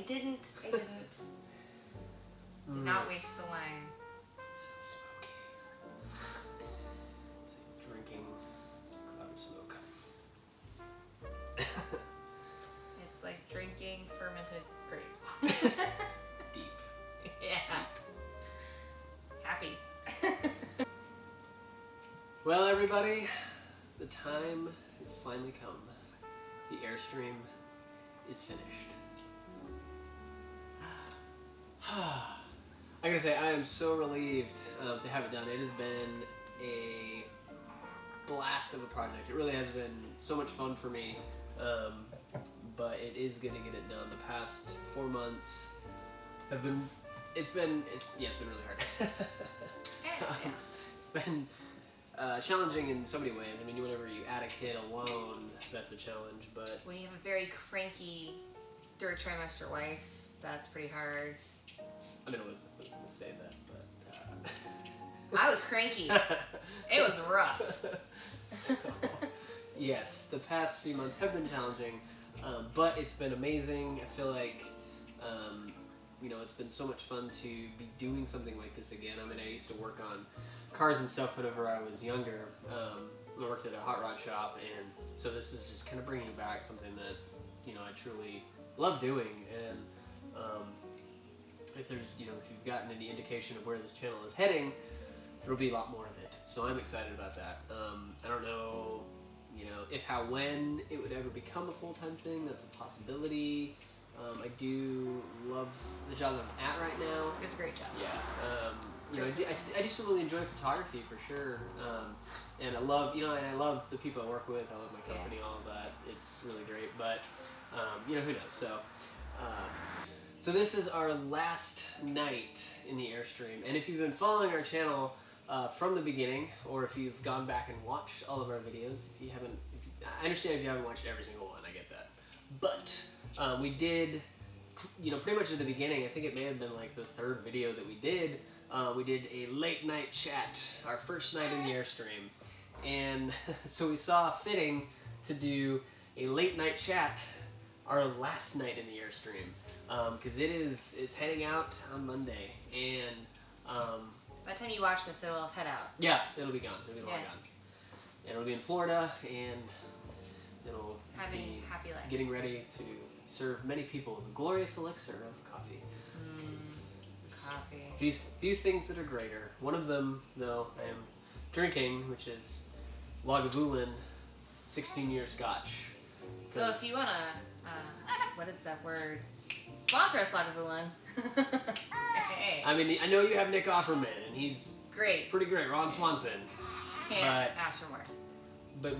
didn't. I didn't. Did not waste the wine. It's so smoky. It's like drinking cloud of smoke. It's like drinking fermented grapes. Deep. Yeah. Happy. Well, everybody, the time has finally come. The Airstream is finished. I gotta say, I am so relieved to have it done. It has been a blast of a project. It really has been so much fun for me, but it is good to get it done. The past 4 months have been, it's been really hard. Yeah. It's been challenging in so many ways. I mean, whenever you add a kid alone, that's a challenge, but... When you have a very cranky third trimester wife, that's pretty hard. I mean, I was going to say that, but... I was cranky. It was rough. So, yes, the past few months have been challenging, but it's been amazing. I feel like, you know, it's been so much fun to be doing something like this again. I mean, I used to work on cars and stuff whenever I was younger. I worked at a hot rod shop, and so this is just kind of bringing back something that, you know, I truly love doing. And if there's, you know, if you've gotten any indication of where this channel is heading, there'll be a lot more of it. So I'm excited about that. I don't know, you know, when it would ever become a full-time thing. That's a possibility. I do love the job that I'm at right now. It's a great job. Yeah. You know, I do still really enjoy photography for sure. And I love, you know, and I love the people I work with. I love my company, all of that. It's really great. But, you know, who knows? So, so this is our last night in the Airstream. And if you've been following our channel from the beginning, or if you've gone back and watched all of our videos, if you haven't, I understand if you haven't watched every single one, I get that. But we did, you know, pretty much at the beginning, I think it may have been like the third video that we did a late night chat, our first night in the Airstream. And so we saw fitting to do a late night chat our last night in the Airstream. Because it's heading out on Monday, and by the time you watch this, it'll head out. yeah, it'll be gone. It'll be long gone. And it'll be in Florida, and it'll be happy life. getting ready to serve many people the glorious elixir of coffee. Coffee. Few things that are greater. One of them, though, I am drinking, which is Lagavulin 16-year Scotch. So if you want to, what is that word? Sponsor us, Lagavulin. Hey. I mean, I know you have Nick Offerman, and he's Great. pretty great. Ron Swanson. Can't ask for more. But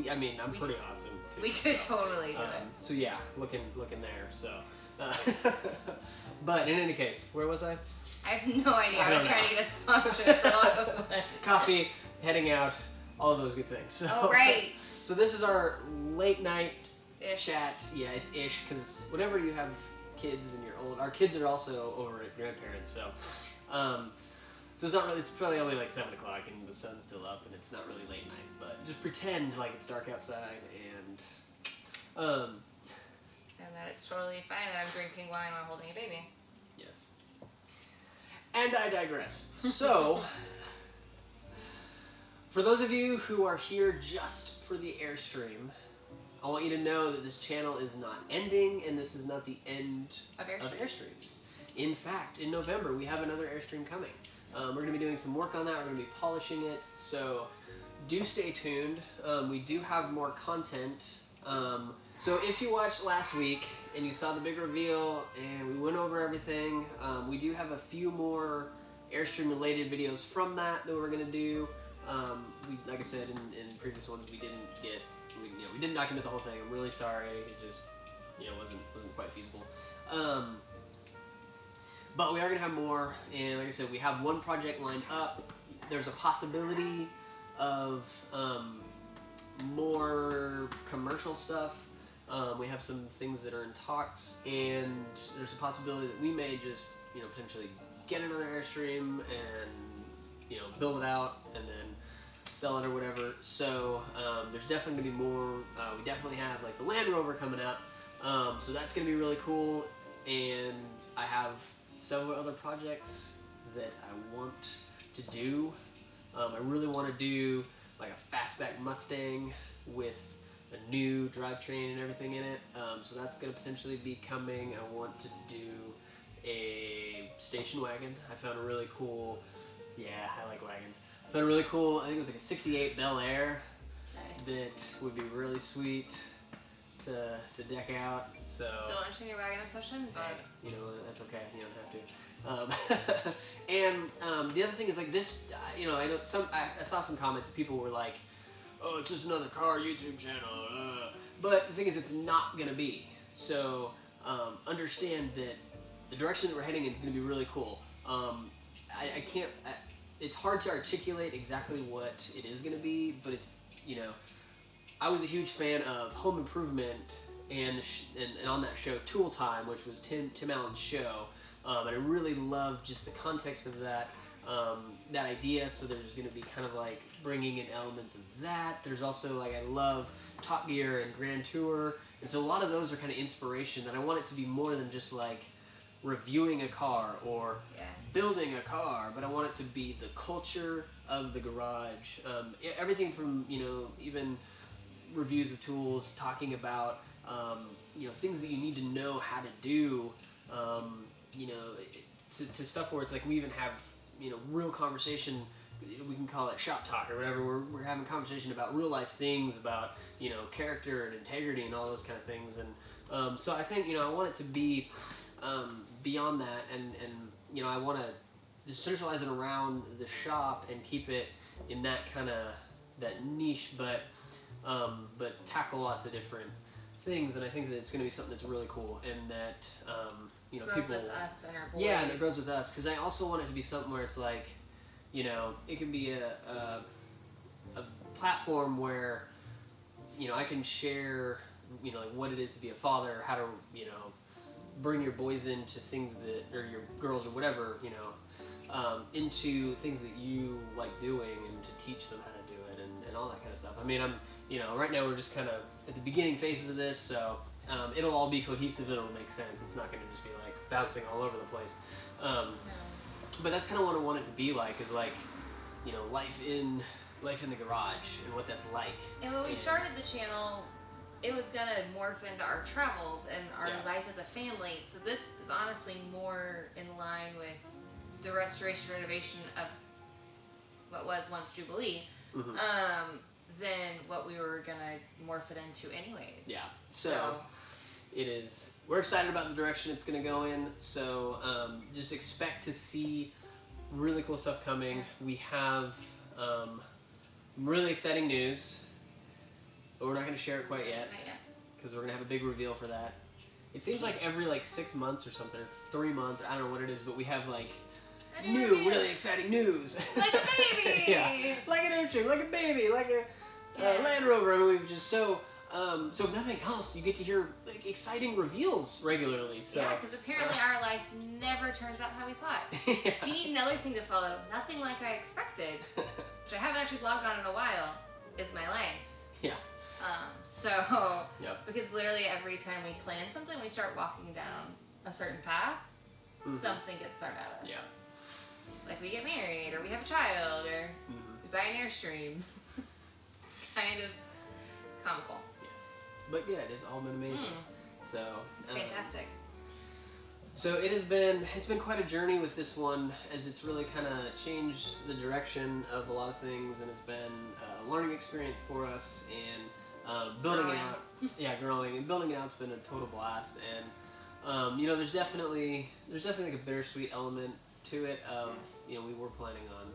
I mean, I'm pretty awesome too. We could totally do it. So yeah, looking there. So, but in any case, where was I? I have no idea. I was trying to get a sponsorship for Lagavulin. Coffee, heading out, all of those good things. So, Oh, right. So this is our late night Ish. chat. Yeah, it's ish, because whenever you have kids and you're old, our kids are also over at grandparents. So, so it's not really. It's probably only like 7 o'clock and the sun's still up, and it's not really late night. But just pretend like it's dark outside, and that it's totally fine that I'm drinking wine while holding a baby. yes. And I digress. So, for those of you who are here just for the Airstream, I want you to know that this channel is not ending, and this is not the end Of Airstreams. In fact, in November, we have another Airstream coming. We're going to be doing some work on that. We're going to be polishing it. So do stay tuned. We do have more content. So if you watched last week and you saw the big reveal and we went over everything, we do have a few more Airstream related videos from that we're going to do. Like I said in previous ones, we didn't document the whole thing. I'm really sorry. It just, wasn't quite feasible. But we are going to have more, and like I said, we have one project lined up. There's a possibility of more commercial stuff. We have some things that are in talks, and there's a possibility that we may just, potentially get another Airstream and, build it out and then sell it or whatever. So there's definitely going to be more. We definitely have like the Land Rover coming out. So that's going to be really cool. and I have several other projects that I want to do. I really want to do like a fastback Mustang with a new drivetrain and everything in it. So that's going to potentially be coming. I want to do a station wagon. I found a really cool, I like wagons. I found a really cool, I think it was like a 68 Bel Air that would be really sweet to deck out. So still understand your wagon obsession, but you know, that's okay. You don't have to. And the other thing is like this. You know, I saw some comments. People were like, "Oh, it's just another car YouTube channel." But the thing is, it's not gonna be. So understand that the direction that we're heading in is gonna be really cool. I can't. It's hard to articulate exactly what it is gonna be, but it's, you know, I was a huge fan of Home Improvement and on that show Tool Time, which was Tim Allen's show, and I really loved just the context of that idea. So there's going to be kind of like bringing in elements of that. There's also like, I love Top Gear and Grand Tour, and so a lot of those are kind of inspiration. And I want it to be more than just like reviewing a car or building a car, but I want it to be the culture of the garage. Everything from, you know, even reviews of tools, talking about you know, things that you need to know how to do, you know, to stuff where it's like we even have, you know, real conversation. We can call it shop talk or whatever. We're having conversation about real life things, about, you know, character and integrity and all those kind of things. And so I think, you know, I want it to be beyond that, and you know, I want to just centralize it around the shop and keep it in that kind of that niche, but tackle lots of different things. And I think that it's going to be something that's really cool, and that you know, grows people with us and our boys. and it grows with us, because I also want it to be something where it's like, you know, it can be a platform where, you know, I can share, you know, like what it is to be a father, how to, you know, bring your boys into things that, or your girls or whatever, you know, into things that you like doing, and to teach them how to do it, and all that kind of stuff. I mean, you know, right now we're just kind of at the beginning phases of this, so it'll all be cohesive, it'll make sense. It's not going to just be like bouncing all over the place. But that's kind of what I want it to be like, is like, you know, life in the garage and what that's like. And when we started the channel, it was gonna morph into our travels and our life as a family. So this is honestly more in line with the restoration renovation of what was once Jubilee, than what we were gonna morph it into anyways. Yeah. So it is. We're excited about the direction it's gonna go in. So just expect to see really cool stuff coming. We have really exciting news, but we're not going to share it quite yet, because we're going to have a big reveal for that. It seems like every like 6 months or something, or 3 months, I don't know what it is, but we have like new, really exciting news. Like a baby! Yeah, like an Airstream, like a baby, like a Land Rover. I mean, we've just so if nothing else, you get to hear like exciting reveals regularly. So yeah, because apparently our life never turns out how we thought. If you need another thing to follow, nothing like I expected, which I haven't actually blogged on in a while, is my life. Yeah. Because literally every time we plan something, we start walking down a certain path, something gets thrown at us. Yeah. Like we get married, or we have a child, or we buy an Airstream. Kind of comical. Yes. But yeah, it has all been amazing. So it's fantastic. So it's been quite a journey with this one, as it's really kind of changed the direction of a lot of things, and it's been a learning experience for us, and building it out. Yeah, growing and building it out's been a total blast. And you know, there's definitely like a bittersweet element to it. You know, we were planning on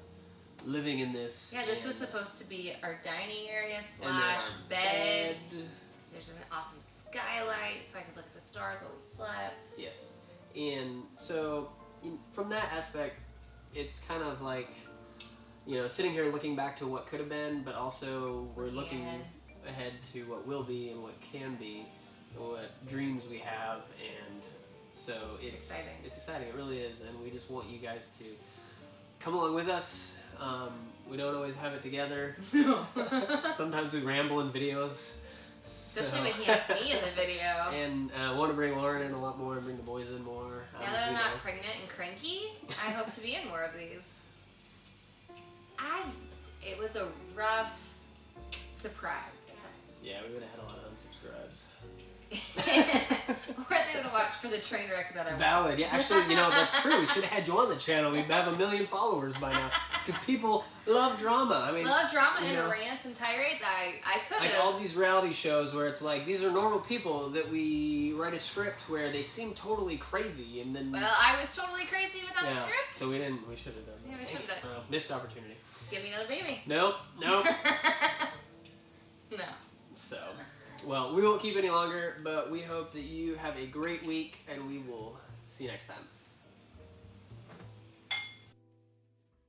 living in this. Yeah, this was supposed to be our dining area / bed. There's an awesome skylight, so I could look at the stars while we slept. Yes. And so, from that aspect, it's kind of like, you know, sitting here looking back to what could have been, but also we're looking ahead to what will be and what can be, and what dreams we have. And so it's exciting. It's exciting. It really is. And we just want you guys to come along with us. We don't always have it together. Sometimes we ramble in videos. Especially when he has me in the video. And want to bring Lauren in a lot more, and bring the boys in more. Now that I'm not pregnant and cranky, I hope to be in more of these. It was a rough surprise at times. Yeah, we would have had a lot of unsubscribes. Or they would have watched for the train wreck that I was. Valid. Yeah, actually, that's true. We should have had you on the channel. We'd have 1 million followers by now. Because people love drama. I mean, love drama and rants and tirades. I could have. Like all these reality shows where it's like, these are normal people that we write a script where they seem totally crazy, and then. Well, I was totally crazy without the script. So we didn't. We should have done that. Yeah, we should have done. Missed opportunity. Give me another baby. Nope. No. So, well, we won't keep any longer, but we hope that you have a great week, and we will see you next time.